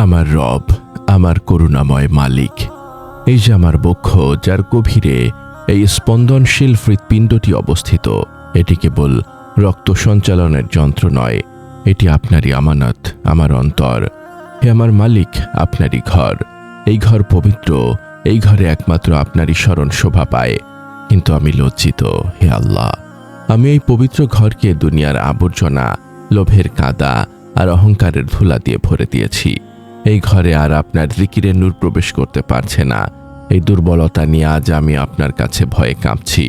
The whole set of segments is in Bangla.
আমার রব, আমার করুণাময় মালিক, এই যে আমার বক্ষ, যার গভীরে এই স্পন্দনশীল হৃৎপিণ্ডটি অবস্থিত, এটি কেবল রক্ত সঞ্চালনের যন্ত্র নয়, এটি আপনারই আমানত, আমার অন্তর। হে আমার মালিক, আপনারই ঘর। এই ঘর পবিত্র, এই ঘরে একমাত্র আপনারই স্মরণ শোভা পায়। কিন্তু আমি লজ্জিত, হে আল্লাহ। আমি এই পবিত্র ঘরকে দুনিয়ার আবর্জনা, লোভের কাদা আর অহংকারের ধুলা দিয়ে ভরে দিয়েছি। এই ঘরে আর আপনার জিকিরের নূর প্রবেশ করতে পারছে না। এই দুর্বলতা নিয়ে আজ আমি আপনার কাছে ভয়ে কাঁপছি।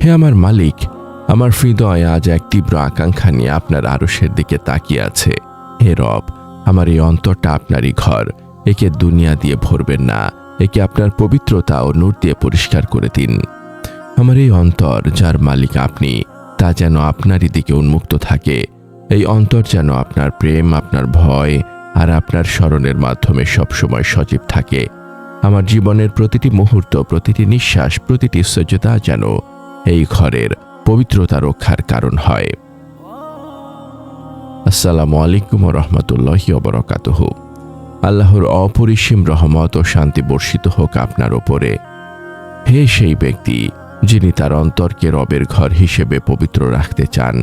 হে আমার মালিক, আমার হৃদয় আজ এক তীব্র আকাঙ্ক্ষা নিয়ে আপনার আরশের দিকে তাকিয়ে আছে। হে রব, আমার এই অন্তরটা আপনারই ঘর, একে দুনিয়া দিয়ে ভরবেন না, একে আপনার পবিত্রতা ও নূর দিয়ে পরিষ্কার করে দিন। আমার এই অন্তর, যার মালিক আপনি, তা যেন আপনারই দিকে উন্মুক্ত থাকে। এই অন্তর যেন আপনার প্রেম, আপনার ভয় আর আপনার স্মরণের মাধ্যমে সবসময় সজীব থাকে। আমার জীবনের প্রতিটি মুহূর্ত, প্রতিটি নিঃশ্বাস, প্রতিটি সজ্জতা যেন এই ঘরের পবিত্রতা রক্ষার কারণ হয়। আসসালামু আলাইকুম ওয়া রাহমাতুল্লাহি ওয়া বারাকাতুহু। আল্লাহর অপরিসীম রহমত ও শান্তি বর্ষিত হোক আপনার ওপরে। হে সেই ব্যক্তি যিনি তার অন্তরকে রবের ঘর হিসেবে পবিত্র রাখতে চান,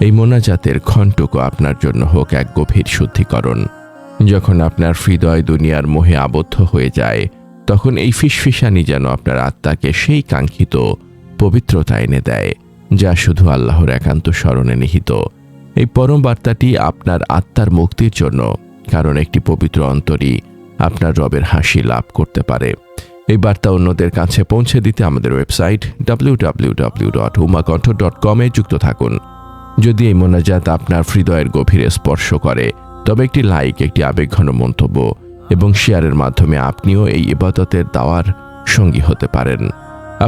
এই মোনাজাতের ক্ষণটুকু আপনার জন্য হোক এক গভীর শুদ্ধিকরণ। যখন আপনার হৃদয় দুনিয়ার মোহে আবদ্ধ হয়ে যায়, তখন এই ফিসফিসানি যেন আপনার আত্মাকে সেই কাঙ্ক্ষিত পবিত্রতা এনে দেয়, যা শুধু আল্লাহর একান্ত স্মরণে নিহিত। এই পরম বার্তাটি আপনার আত্মার মুক্তির জন্য, কারণ একটি পবিত্র অন্তরই আপনার রবের হাসি লাভ করতে পারে। এই বার্তা অন্যদের কাছে পৌঁছে দিতে আমাদের ওয়েবসাইট www.umakonth.com এ যুক্ত থাকুন। যদি এই মোনাজাত আপনার হৃদয়ের গভীরে স্পর্শ করে, তবে একটি লাইক, একটি আবেগঘন মন্তব্য এবং শেয়ারের মাধ্যমে আপনিও এই ইবাদতের দাওয়ার সঙ্গী হতে পারেন।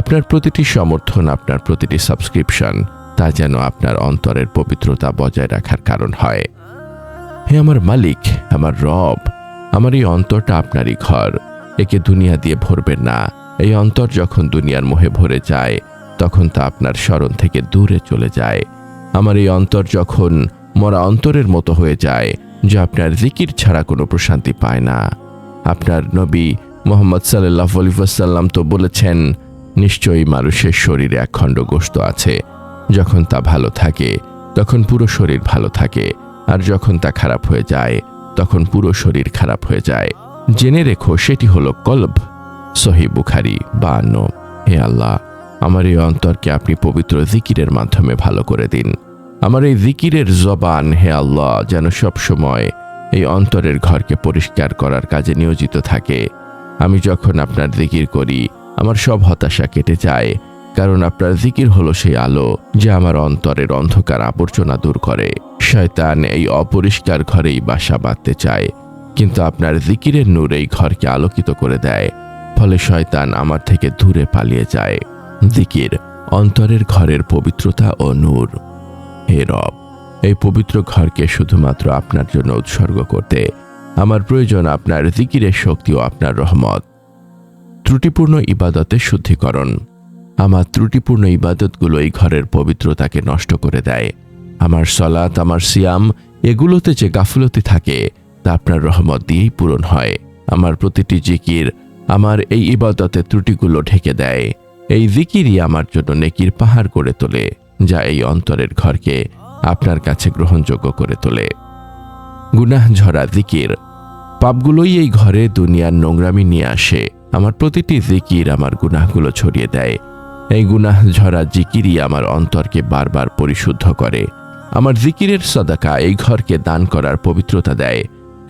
আপনার প্রতিটি সমর্থন, আপনার প্রতিটি সাবস্ক্রিপশন, তা যেন আপনার অন্তরের পবিত্রতা বজায় রাখার কারণ হয়। হে আমার মালিক, আমার রব, আমার এই অন্তরটা আপনারই ঘর, একে দুনিয়া দিয়ে ভরবেন না। এই অন্তর যখন দুনিয়ার মোহে ভরে যায়, তখন তা আপনার স্মরণ থেকে দূরে চলে যায়। আমার এই অন্তর যখন মরা অন্তরের মতো হয়ে যায়, যা আপনার জিকির ছাড়া কোনো প্রশান্তি পায় না। আপনার নবী মুহাম্মদ সাল্লাল্লাহু আলাইহি ওয়াসাল্লাম তো বলেছেন, নিশ্চয়ই মানুষের শরীরে এক খণ্ড গোশত আছে, যখন তা ভালো থাকে তখন পুরো শরীর ভালো থাকে, আর যখন তা খারাপ হয়ে যায় তখন পুরো শরীর খারাপ হয়ে যায়। জেনে রেখো, সেটি হলো কলব। সহিহ বুখারী 52। হে আল্লাহ, আমার এই অন্তরকে আপনি পবিত্র জিকিরের মাধ্যমে ভালো করে দিন। আমার এই জিকিরের জবান, হে আল্লাহ, যেন সব সময় এই অন্তরের ঘরকে পরিষ্কার করার কাজে নিয়োজিত থাকে। আমি যখন আপনার জিকির করি, আমার সব হতাশা কেটে যায়, কারণ আপনার জিকির হলো সেই আলো যা আমার অন্তরের অন্ধকার আবর্জনা দূর করে। শয়তান এই অপরিষ্কার ঘরেই বাসা বাঁধতে চায়, কিন্তু আপনার জিকিরের নূর এই ঘরকে আলোকিত করে দেয়, ফলে শয়তান আমার থেকে দূরে পালিয়ে যায়। জিকির অন্তরের ঘরের পবিত্রতা ও নূর। হে রব, এই পবিত্র ঘরকে শুধুমাত্র আপনার জন্য উৎসর্গ করতে আমার প্রয়োজন আপনার জিকিরের শক্তি ও আপনার রহমত। ত্রুটিপূর্ণ ইবাদতের শুদ্ধিকরণ। আমার ত্রুটিপূর্ণ ইবাদতগুলো এই ঘরের পবিত্রতাকে নষ্ট করে দেয়। আমার সালাত, আমার সিয়াম, এগুলোতে যে গাফলতি থাকে, তা আপনার রহমত দিয়েই পূরণ হয়। আমার প্রতিটি জিকির আমার এই ইবাদতের ত্রুটিগুলো ঢেকে দেয়। এই জিকিরই আমার জন্য নেকির পাহাড় করে তোলে, যা এই অন্তরের ঘরকে আপনার কাছে গ্রহণযোগ্য করে তোলে। গুনাহ ঝরা জিকির। পাপগুলোই এই ঘরে দুনিয়ার নোংরামি নিয়ে আসে। আমার প্রতিটি জিকির আমার গুনাহগুলো ছড়িয়ে দেয়। এই গুনাহ ঝরা জিকিরই আমার অন্তরকে বারবার পরিশুদ্ধ করে। আমার জিকিরের সদকা এই ঘরকে দান করার পবিত্রতা দেয়।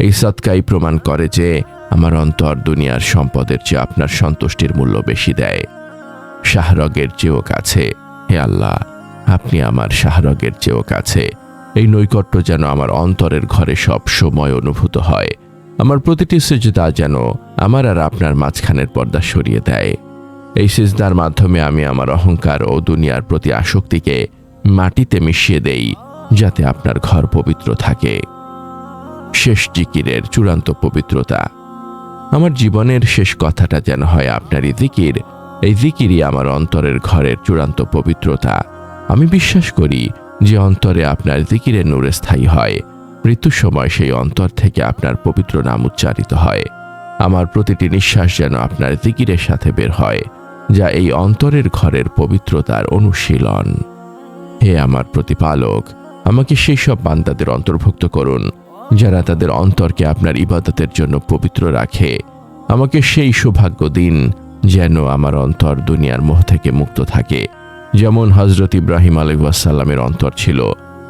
এই সদকাই প্রমাণ করে যে আমার অন্তর দুনিয়ার সম্পদের চেয়ে আপনার সন্তুষ্টির মূল্য বেশি দেয়। শাহরগের চেয়েও কাছে। হে আল্লাহ, আপনি আমার শাহরগের চেয়েও কাছে। এই নৈকট্য যেন আমার অন্তরের ঘরে সব সময় অনুভূত হয়। আমার প্রতিটি সিজদা যেন আমার আর আপনার মাঝখানের পর্দা সরিয়ে দেয়। এই সিজদার মাধ্যমে আমি আমার অহংকার ও দুনিয়ার প্রতি আসক্তিকে মাটিতে মিশিয়ে দেই, যাতে আপনার ঘর পবিত্র থাকে। শেষ জিকিরের চূড়ান্ত পবিত্রতা। আমার জীবনের শেষ কথাটা যেন হয় আপনারই জিকির। এই জিকিরই আমার অন্তরের ঘরের চূড়ান্ত পবিত্রতা। আমি বিশ্বাস করি যে অন্তরে আপনার জিকিরের নূর স্থায়ী হয়। মৃত্যুর সময় সেই অন্তর থেকে আপনার পবিত্র নাম উচ্চারিত হয়। আমার প্রতিটি নিঃশ্বাস যেন আপনার জিকিরের সাথে বের হয়, যা এই অন্তরের ঘরের পবিত্রতার অনুশীলন। হে আমার প্রতিপালক, আমাকে সেই সব বান্দাদের অন্তর্ভুক্ত করুন যারা তাদের অন্তরকে আপনার ইবাদতের জন্য পবিত্র রাখে। আমাকে সেই সৌভাগ্য দিন যেন আমার অন্তর দুনিয়ার মোহ থেকে মুক্ত থাকে, যেমন হযরত ইব্রাহিম আলাইহিস সালামের অন্তর ছিল।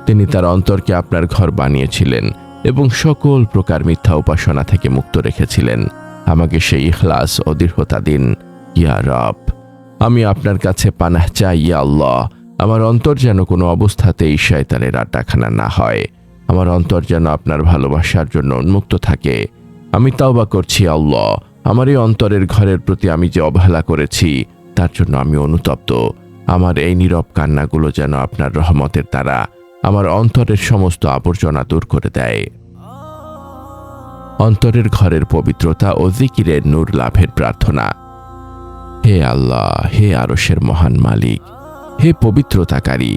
তিনি তার অন্তরকে আপনার ঘর বানিয়েছিলেন এবং সকল প্রকার মিথ্যা উপাসনা থেকে মুক্ত রেখেছিলেন। আমাকে সেই ইখলাস ও দৃঢ়তা দিন ইয়া রব। আমি আপনার কাছে পানাহ চাই ইয়া আল্লাহ। আমার অন্তর যেন কোনো অবস্থাতেই শয়তানের আড্ডাখানা না হয়। আমার অন্তর যেন আপনার ভালোবাসার জন্য উন্মুক্ত থাকে। আমি তাওবা করছি আল্লাহ, আমার এই অন্তরের ঘরের প্রতি আমি যে অবহেলা করেছি তার জন্য আমি অনুতপ্ত। আমার এই নীরব কান্নাগুলো যেন আপনার রহমতের দ্বারা আমার অন্তরের সমস্ত আবর্জনা দূর করে দেয়। অন্তরের ঘরের পবিত্রতা ও জিকিরের নূর লাভের প্রার্থনা। হে আল্লাহ, হে আরশের মহান মালিক, হে পবিত্রতাকারী,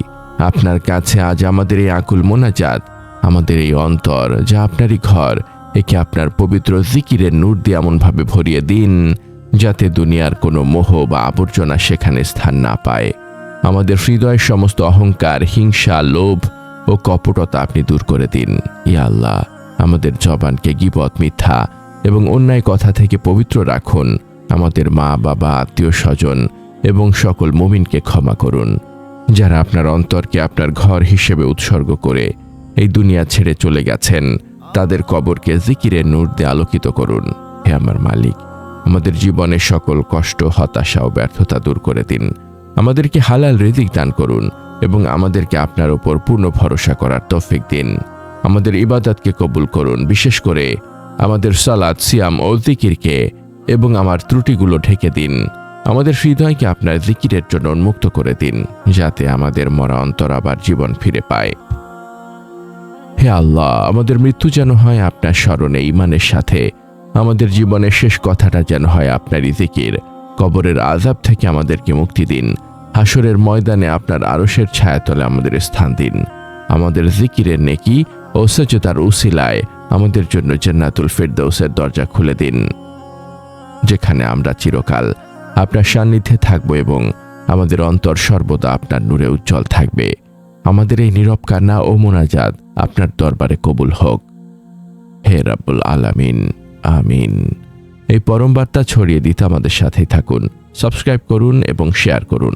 আপনার কাছে আজ আমাদের এই আকুল মোনাজাত, আমাদের এই অন্তর যা আপনারই ঘর, একে আপনার পবিত্র জিকিরের নূর দিয়ে এমনভাবে ভরিয়ে দিন যাতে দুনিয়ার কোনো মোহ বা আবর্জনা সেখানে স্থান না পায়। আমাদের হৃদয়ের সমস্ত অহংকার, হিংসা, লোভ ও কপটতা আপনি দূর করে দিন ইয়া আল্লাহ। আমাদের জবানকে গীবত, মিথ্যা এবং অন্যায় কথা থেকে পবিত্র রাখুন। আমাদের মা, বাবা, আত্মীয় স্বজন এবং সকল মুমিনকে ক্ষমা করুন যারা আপনার অন্তরকে আপনার ঘর হিসেবে উৎসর্গ করে এই দুনিয়া ছেড়ে চলে গেছেন। তাদের কবরকে জিকিরের নূর দিয়ে আলোকিত করুন। হে আমার মালিক, আমাদের জীবনের সকল কষ্ট, হতাশা ও ব্যর্থতা দূর করে দিন। আমাদেরকে হালাল রিজিক দান করুন এবং আমাদেরকে আপনার উপর পূর্ণ ভরসা করার তৌফিক দিন। আমাদের ইবাদতকে কবুল করুন, বিশেষ করে আমাদের সালাত, সিয়াম ও জিকিরকে, এবং আমার ত্রুটিগুলো ঢেকে দিন। আমাদের হৃদয়কে আপনার জিকিরের জন্য উন্মুক্ত করে দিন যাতে আমাদের মরা অন্তর আবার জীবন ফিরে পায়। হে আল্লাহ, আমাদের মৃত্যু যেন হয় আপনার স্মরণে, ঈমানের সাথে। আমাদের জীবনের শেষ কথাটা যেন হয় আপনারই জিকির। কবরের আযাব থেকে আমাদেরকে মুক্তি দিন। হাসরের ময়দানে আপনার আরশের ছায়াতলে আমাদের স্থান দিন। আমাদের জিকিরের নেকি ও সাজদার উসিলায় আমাদের জন্য জান্নাতুল ফিরদাউসের দরজা খুলে দিন, যেখানে আমরা চিরকাল আপনার সান্নিধ্যে থাকব এবং আমাদের অন্তর সর্বদা আপনার নূরে উজ্জ্বল থাকবে। আমাদের এই নীরব কান্না ও মোনাজাত আপনার দরবারে কবুল হোক। হে রাব্বুল আলামিন, আমিন। এই পরম বার্তা ছড়িয়ে দিতে আমাদের সাথেই থাকুন। সাবস্ক্রাইব করুন এবং শেয়ার করুন।